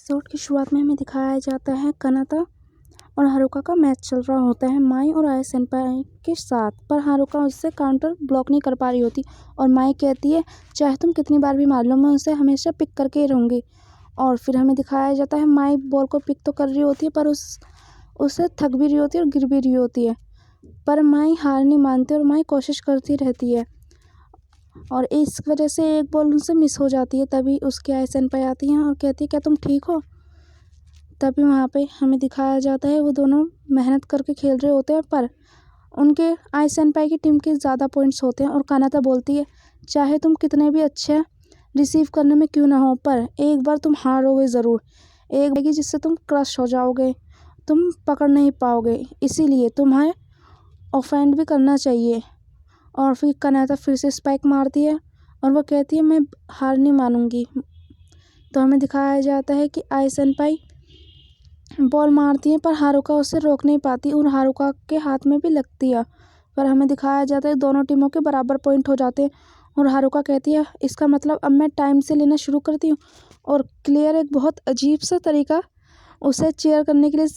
Episode की शुरुआत में हमें दिखाया जाता है कानाता और हारुका का मैच चल रहा होता है माई और आई सेनपाई के साथ, पर हारुका उससे काउंटर ब्लॉक नहीं कर पा रही होती और माई कहती है चाहे तुम कितनी बार भी मार लो मैं उसे हमेशा पिक करके ही रहूँगी। और फिर हमें दिखाया जाता है माई बॉल को पिक तो कर रही होती है पर उसे थक भी रही होती है और गिर भी रही होती है, पर माई हार नहीं मानती और माई कोशिश करती रहती है और इस वजह से एक बॉल उनसे मिस हो जाती है। तभी उसकी आई सेनपाई आती हैं और कहती है क्या तुम ठीक हो। तभी वहाँ पे हमें दिखाया जाता है वो दोनों मेहनत करके खेल रहे होते हैं पर उनके आई सेनपाई की टीम के ज़्यादा पॉइंट्स होते हैं और कानाता बोलती है चाहे तुम कितने भी अच्छे रिसीव करने में क्यों ना हो पर एक बार तुम हारोगे ज़रूर, एक बार जिससे तुम क्रश हो जाओगे, तुम पकड़ नहीं पाओगे, इसीलिए तुम्हें ऑफेंड भी करना चाहिए। और फिर कानाता फिर से स्पाइक मारती है और वो कहती है मैं हार नहीं मानूंगी। तो हमें दिखाया जाता है कि आई सेनपाई बॉल मारती है पर हारुका उसे रोक नहीं पाती और हारुका के हाथ में भी लगती है, पर हमें दिखाया जाता है दोनों टीमों के बराबर पॉइंट हो जाते हैं और हारुका कहती है इसका मतलब अब मैं टाइम से लेना शुरू करती हूँ। और क्लियर एक बहुत अजीब सा तरीका उसे चेयर करने के लिए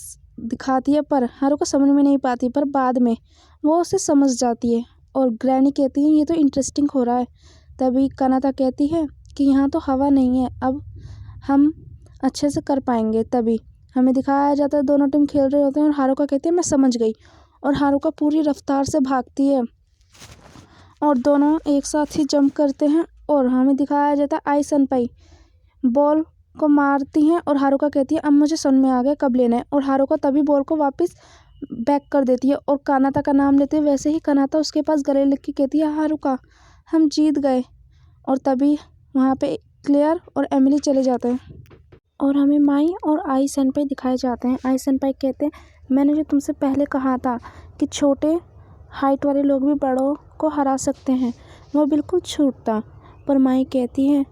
दिखाती है पर हारुका समझ में नहीं पाती, पर बाद में वो उसे समझ जाती है और ग्रैनी कहती है ये तो इंटरेस्टिंग हो रहा है। तभी कानाता कहती है कि यहाँ तो हवा नहीं है, अब हम अच्छे से कर पाएंगे। तभी हमें दिखाया जाता है दोनों टीम खेल रहे होते हैं और हारुका कहती है मैं समझ गई और हारुका पूरी रफ्तार से भागती है और दोनों एक साथ ही जंप करते हैं और हमें दिखाया जाता है आई सेनपाई बॉल को मारती हैं और हारुका कहती है अब मुझे समझ में आ गया कब लेना है और हारुका तभी बॉल को वापस बैक कर देती है और कानाता का नाम लेते हैं। वैसे ही कानाता उसके पास गले लग के कहती है हारुका हम जीत गए। और तभी वहाँ पे क्लेयर और एमिली चले जाते हैं और हमें माई और आई सेनपाई दिखाए जाते हैं। आई सेनपाई कहते हैं मैंने जो तुमसे पहले कहा था कि छोटे हाइट वाले लोग भी बड़ों को हरा सकते हैं वो बिल्कुल झूठ था, पर माई कहती है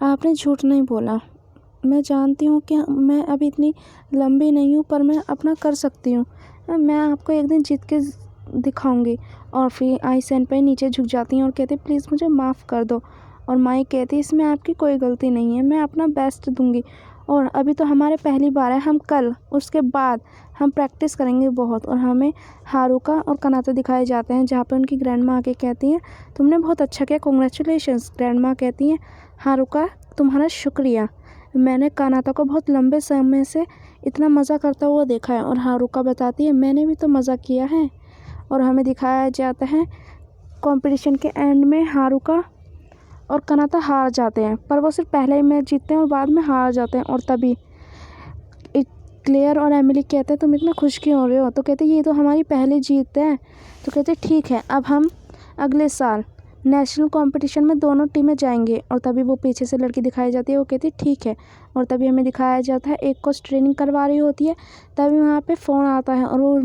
आपने झूठ नहीं बोला, मैं जानती हूँ कि मैं अभी इतनी लंबी नहीं हूँ पर मैं अपना कर सकती हूँ, मैं आपको एक दिन जीत के दिखाऊंगी। और फिर आई सेनपाई नीचे झुक जाती हैं और कहती प्लीज़ मुझे माफ़ कर दो और माई कहती इसमें आपकी कोई गलती नहीं है, मैं अपना बेस्ट दूंगी और अभी तो हमारे पहली बार है, हम कल उसके बाद हम प्रैक्टिस करेंगे बहुत। और हमें हारुका और कानाता दिखाए जाते हैं जहाँ पे उनकी ग्रैंड माँ आके कहती हैं तुमने बहुत अच्छा किया, कॉन्ग्रेचुलेशंस। ग्रैंड माँ कहती हैं हारुका तुम्हारा शुक्रिया, मैंने कानाता को बहुत लंबे समय से इतना मज़ा करता हुआ देखा है। और हारुका बताती है मैंने भी तो मज़ा किया है। और हमें दिखाया जाता है कंपटीशन के एंड में हारुका और कानाता हार जाते हैं, पर वो सिर्फ पहले ही मैच जीतते हैं और बाद में हार जाते हैं। और तभी क्लेयर और एमिली कहते हैं तुम इतना खुश क्यों हो रहे हो, तो कहते ये तो हमारी पहली जीत है। तो कहते ठीक है अब हम अगले साल नेशनल कंपटीशन में दोनों टीमें जाएंगे। और तभी वो पीछे से लड़की दिखाई जाती है, वो कहती ठीक है। और तभी हमें दिखाया जाता है एक कोच ट्रेनिंग करवा रही होती है, तभी वहाँ पे फ़ोन आता है और वो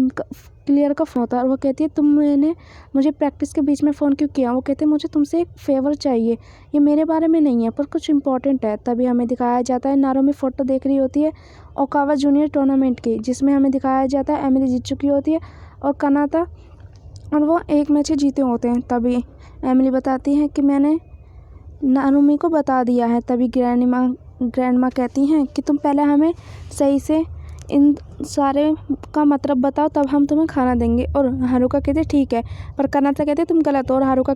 क्लियर का फ़ोन होता है और वो कहती है मैंने मुझे प्रैक्टिस के बीच में फ़ोन क्यों किया। वो कहते हैं मुझे तुमसे एक फेवर चाहिए, ये मेरे बारे में नहीं है पर कुछ इंपॉर्टेंट है। तभी हमें दिखाया जाता है नारोमी फ़ोटो देख रही होती है ओकावा जूनियर टूर्नामेंट की, जिसमें हमें दिखाया जाता है एमिली जीत चुकी होती है और कानाता और वो एक मैच ही जीते होते हैं। तभी एमिली बताती है कि मैंने नारुमी को बता दिया है। तभी ग्रैंड माँ कहती हैं कि तुम पहले हमें सही से इन सारे का मतलब बताओ तब हम तुम्हें खाना देंगे। और हारुका कहते ठीक है, पर कानाता कहते तुम गलत हो और हारुका